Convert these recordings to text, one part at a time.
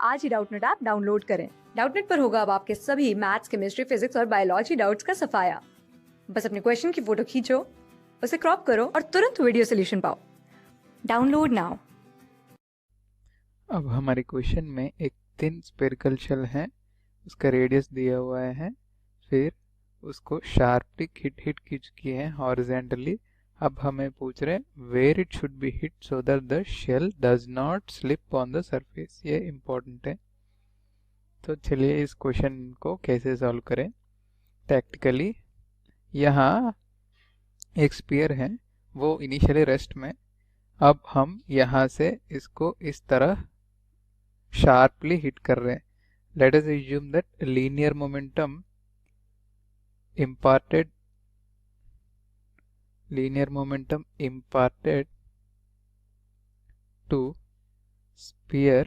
आज ही Doubtnut app download करें। Doubtnut पर होगा अब आपके सभी मैथ्स, केमिस्ट्री, फिजिक्स और बायोलॉजी डाउट्स का सफाया। बस अपने क्वेश्चन की फोटो खींचो, उसे क्रॉप करो और तुरंत वीडियो सोल्यूशन पाओ। Download now. अब हमारे क्वेश्चन में एक थिन स्फेरिकल शेल है, उसका रेडियस दिया हुआ है, फिर उसको शार्पली हिट की चुकी है हॉरिजेंटली। अब हमें पूछ रहे where it should be hit so that the shell does not slip on the surface. ये इम्पोर्टेंट है। तो चलिए इस क्वेश्चन को कैसे सॉल्व करें टैक्टिकली। यहाँ एक स्फीयर है, वो इनिशियली रेस्ट में। अब हम यहाँ से इसको इस तरह शार्पली हिट कर रहे हैं। Let us assume that linear momentum imparted to sphere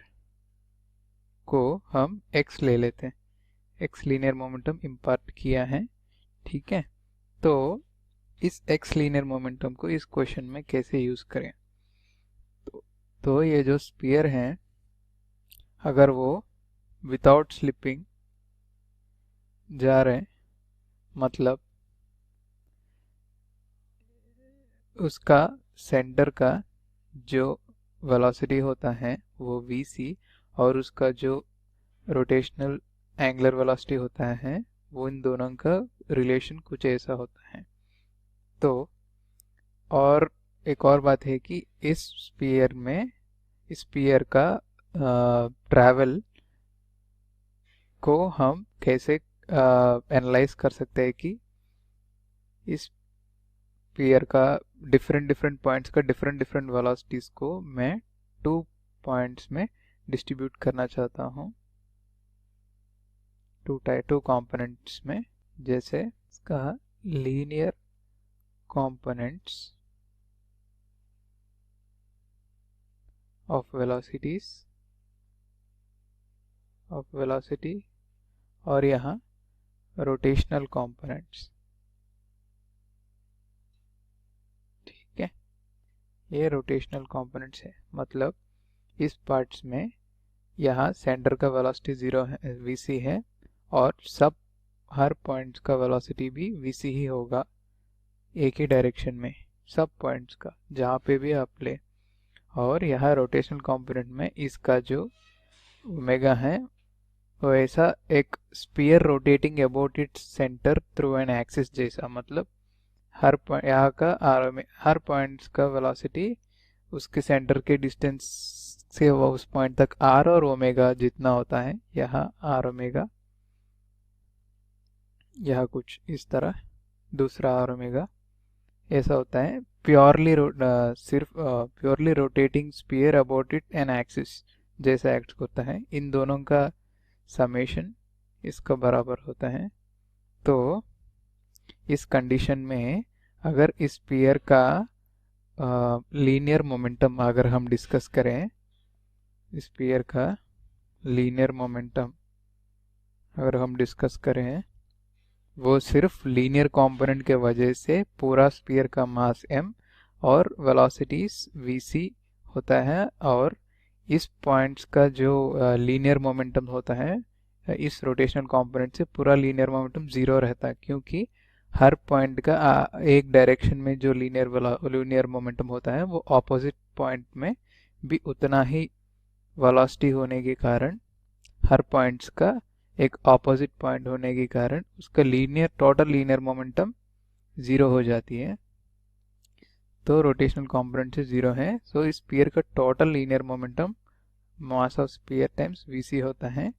को हम x ले लेते हैं। x लीनियर मोमेंटम इम्पार्ट किया है, ठीक है। तो इस x लीनियर मोमेंटम को इस क्वेश्चन में कैसे यूज करें। तो ये जो स्फीयर है, अगर वो विदाउट स्लिपिंग जा रहे हैं, मतलब उसका सेंटर का जो वेलोसिटी होता है वो vc और उसका जो रोटेशनल एंगुलर वेलोसिटी होता है वो इन दोनों का रिलेशन कुछ ऐसा होता है। तो और एक और बात है कि इस स्फीयर का ट्रैवल को हम कैसे एनालाइज कर सकते हैं कि इस स्फीयर का डिफरेंट पॉइंट्स का डिफरेंट वेलोसिटीज को मैं 2 पॉइंट्स में डिस्ट्रीब्यूट करना चाहता हूँ, टू कंपोनेंट्स में। जैसे इसका लीनियर कंपोनेंट्स ऑफ वेलोसिटी और यहाँ रोटेशनल कंपोनेंट्स, ठीक है। ये रोटेशनल कंपोनेंट्स है, मतलब इस पार्ट्स में यहाँ सेंटर का वेलोसिटी 0 है, vc है, और सब हर पॉइंट्स का वेलोसिटी भी vc ही होगा एक ही डायरेक्शन में, सब पॉइंट्स का जहाँ पे भी आप ले। और यहाँ रोटेशनल कंपोनेंट में इसका जो ओमेगा है वो ऐसा एक sphere rotating about its centre through an axis जैसा, मतलब हर यहाँ का हर पॉइंट्स का वेलोसिटी उसके सेंटर के डिस्टेंस से वो उस पॉइंट तक r और ओमेगा जितना होता है, यहाँ r ओमेगा, यहाँ कुछ इस तरह दूसरा r ओमेगा ऐसा होता है। Purely rotating sphere about it an axis जैसा एक्ट होता है। इन दोनों का समेशन इसका बराबर होता है। तो इस कंडीशन में अगर इस स्फीयर का लीनियर मोमेंटम अगर हम डिस्कस करें, स्फीयर का लीनियर मोमेंटम अगर हम डिस्कस करें, वो सिर्फ लीनियर कंपोनेंट के वजह से पूरा स्फीयर का मास m और वेलोसिटीज vc होता है, और इस पॉइंट्स का जो लीनियर मोमेंटम होता है इस रोटेशनल कंपोनेंट से पूरा लीनियर मोमेंटम 0 रहता है, क्योंकि हर पॉइंट का एक डायरेक्शन में जो लीनियर मोमेंटम होता है वो ऑपोजिट पॉइंट में भी उतना ही वेलोसिटी होने के कारण, हर पॉइंट्स का एक ऑपोजिट पॉइंट होने के कारण उसका टोटल लीनियर मोमेंटम 0 हो जाती है। तो रोटेशनल कंपोनेंट से 0 है, सो इस स्फीयर का total linear momentum mass of sphere times vc होता है।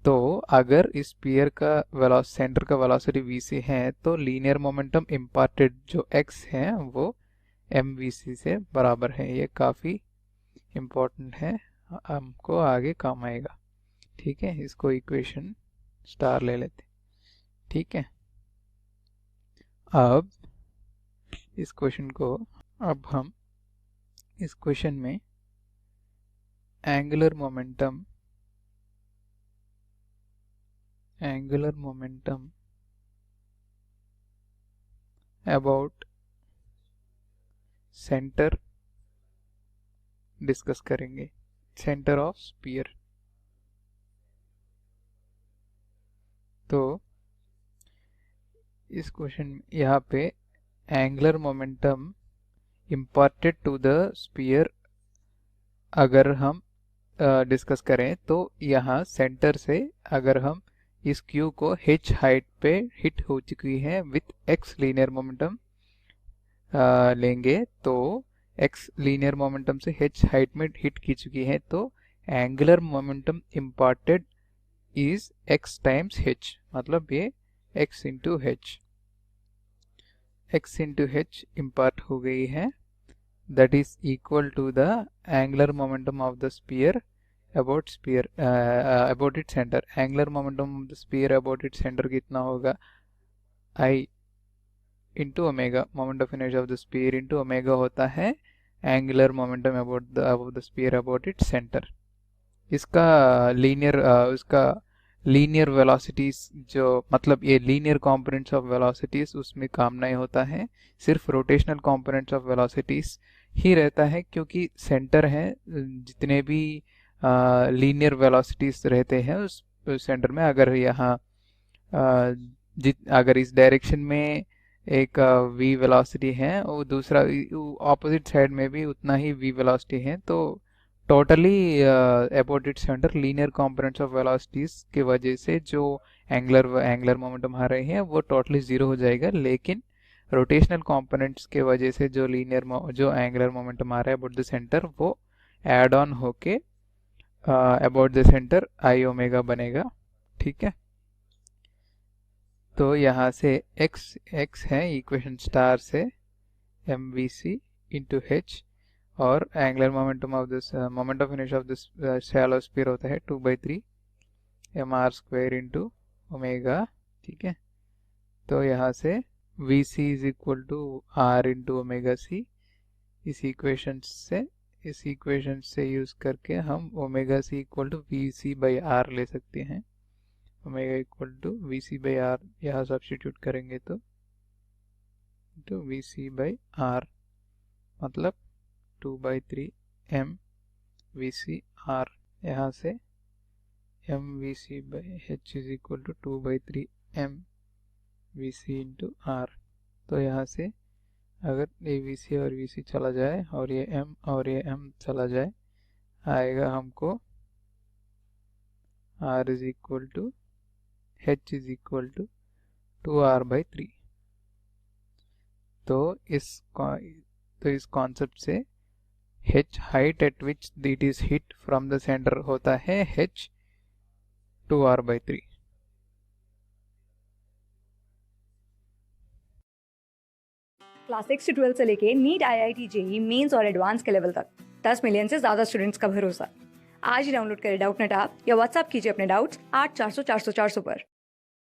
तो अगर इस स्फीयर का सेंटर का वेलोसिटी vc है तो लीनियर मोमेंटम इम्पार्टेड जो x है वो mvc से बराबर है। ये काफ़ी इम्पोर्टेंट है, हमको आगे काम आएगा, ठीक है। इसको इक्वेशन स्टार ले लेते, ठीक है। अब इस क्वेश्चन को हम इस क्वेश्चन में angular momentum about center discuss करेंगे, सेंटर ऑफ स्फीयर, तो इस क्वेश्चन यहाँ पे angular momentum imparted to the sphere अगर हम डिस्कस करें तो यहाँ सेंटर से अगर हम इस क्यू को h हाइट पे हिट हो चुकी है विथ x लीनियर मोमेंटम लेंगे तो x लीनियर मोमेंटम से h हाइट में हिट की चुकी है तो angular momentum imparted is x times h, मतलब ये x इंटू h इम्पार्ट हो गई है, that is equal to the angular momentum of the sphere about its center. Angular momentum of the sphere about its center कितना होगा, I into omega, moment of inertia of the sphere into omega होता है angular momentum about the sphere about its center. इसका linear velocities जो मतलब ये linear components of velocities उसमें काम नहीं होता है, सिर्फ रोटेशनल कंपोनेंट्स ऑफ वेलोसिटीज ही रहता है, क्योंकि सेंटर है जितने भी लीनियर वेलोसिटीज रहते हैं उस सेंटर में अगर यहाँ अगर इस डायरेक्शन में एक v वेलोसिटी है और दूसरा ऑपोजिट साइड में भी उतना ही v वेलोसिटी है तो totally about its centre linear components of velocities की वजह से जो एंगुलर मोमेंटम आ रहे हैं वो टोटली जीरो हो जाएगा, लेकिन रोटेशनल कंपोनेंट्स के वजह से जो एंगुलर मोमेंटम आ रहा है अबाउट द सेंटर वो ऐड ऑन होके about the centre I omega बनेगा। ठीक है, तो यहाँ से x है इक्वेशन स्टार से mvc इंटू h और angular momentum of this moment of inertia of this shallow sphere होता है 2/3 mr² इंटू ओमेगा। ठीक है, तो यहाँ से vc is equal to r into omega c, इस इक्वेशन से यूज करके हम omega c equal to vc/r ले सकते हैं। ओमेगा इक्वल टू vc/r यहाँ सब्स्टिट्यूट करेंगे तो vc/r मतलब 2/3 m vc/r, यहाँ से mvc/h is equal to 2/3 m vc into r। तो यहाँ से अगर ये vc और vc चला जाए और ये m और ये m चला जाए आएगा हमको r is equal to h is equal to 2r/3। तो इस कॉन्सेप्ट से h height at which it is hit from the center होता है h 2r/3। क्लास 6 से 12 से लेके नीट, IIT, JEE मेंस और एडवांस के लेवल तक 10 मिलियन से ज्यादा स्टूडेंट्स का भरोसा। आज ही डाउनलोड करें डाउटनेट ऐप या व्हाट्सएप कीजिए अपने डाउट्स 8400 400 400 पर।